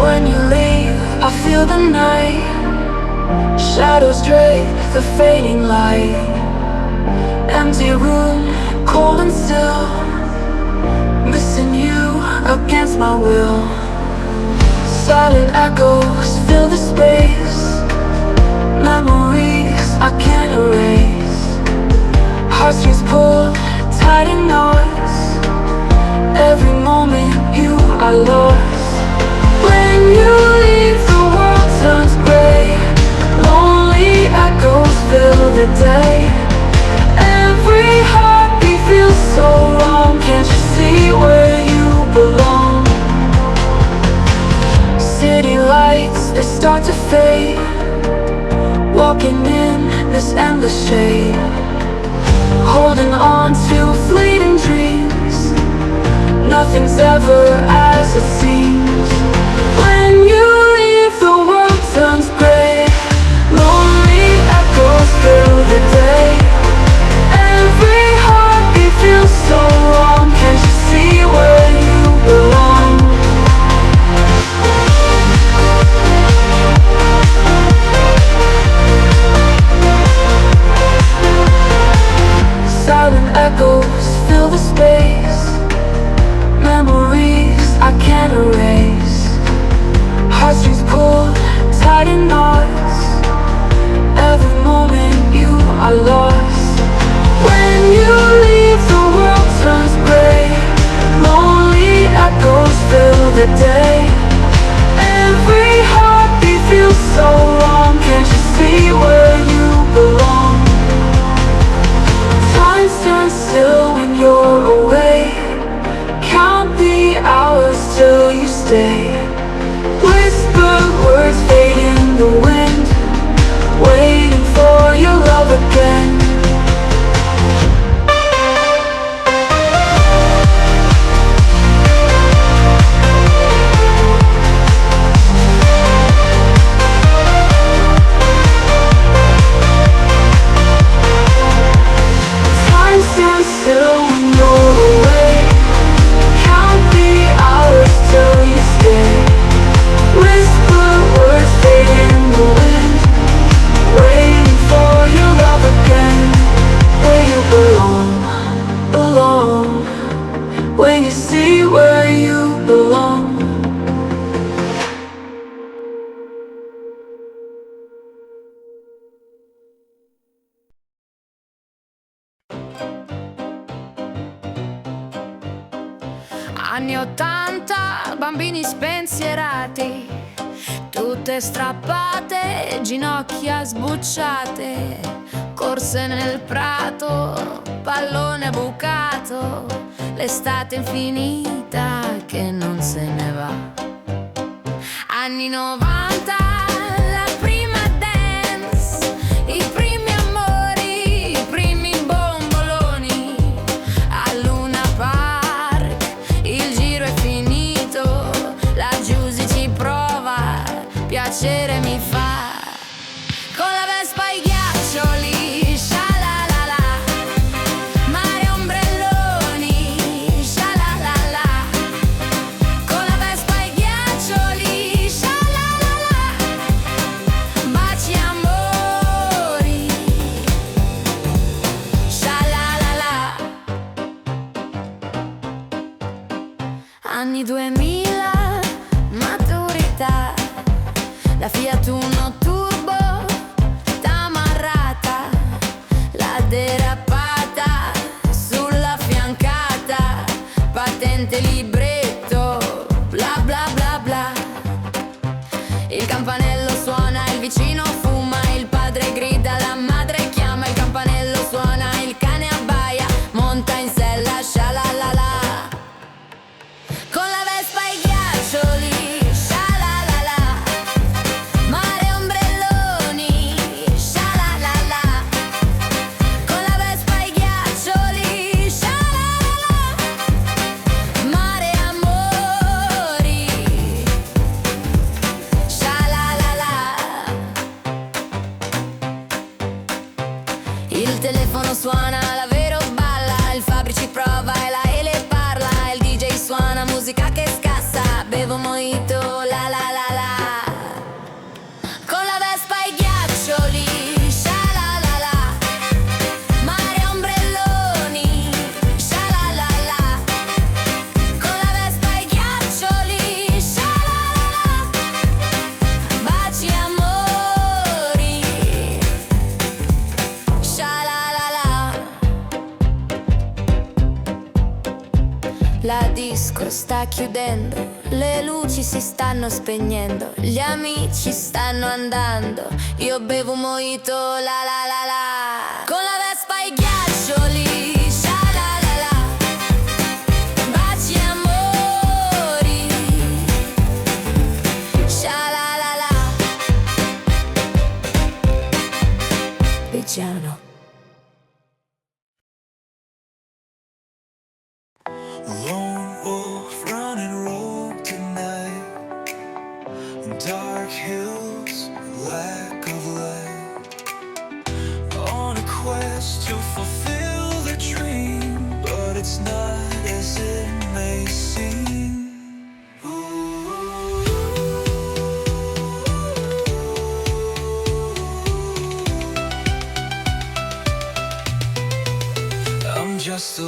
When you leave, I feel the night. Shadows drape the fading light. Empty room, cold and still. Missing you against my will. Silent echoes fill the space. Memories I can't erase. Heartstrings pulled tight in knots. Every moment you are lost. When you leave, the world turns gray. Lonely echoes fill the day. Every heartbeat feels so wrong. Can't you see where you belong? City lights, they start to fade. Walking in this endless shade. Holding on to fleeting dreams. Nothing's ever as it seems. When you leave, the world turns gray. Lonely echoes fill the day. Every heartbeat feels so wrong. Can't you see where you belong? Silent echoes fill the space. Memories I can't erase. Heartstrings pulled tight in knots. Every moment you are lost. When you leave, the world turns gray. Lonely echoes fill the day. Every heartbeat feels so wrong. Can't you see where you belong? Time stands still when you're away. Count the hours till you stay. Whispered words fade in the wind. Waiting for your love again. Time stands still when you're away. Count the hours till you stay. Whisper words fade in the wind. Waiting for your love again. Where you belong, belong. When you see where you belong. Anni 80, bambini spensierati, tutte strappate, ginocchia sbucciate, corse nel prato, pallone bucato, l'estate infinita che non se ne va. Anni 90, la prima dance, i primi amori, i primi bomboloni, a Luna Park, il giro è finito, la Giusy ci prova, piacere mi fa, con la Vespa ai ghiaccioli, sha-la-la-la, mare ombrelloni, sha-la-la-la, con la Vespa ai ghiaccioli, sha-la-la-la, baci amori, sha-la-la-la. Anni 2000, maturità, la Fiat Uno Turbo, tamarrata, la derapata, sulla fiancata, patente libretto, bla bla bla bla. Il campanello suona, il vicino fuma, il padre grida, la madre chiama, il campanello suona, il cane abbaia, monta in sella, sha-la-la-la. Con la Vespa ai ghiaccioli, sha-la-la-la, mare ombrelloni, sha-la-la-la, con la Vespa ai ghiaccioli, sha-la-la-la, mare amori, sha-la-la-la. centro sta chiudendo, le luci si stanno spegnendo, gli amici stanno andando, io bevo un mojito la la la la, con la Vespa e i ghiaccioli, sha la la la, baci e amori, sha la la la, Vigiano. Lone wolf running rogue tonight, dark hills, lack of light, on a quest to fulfill the dream, but it's not as it may seem. I'm just a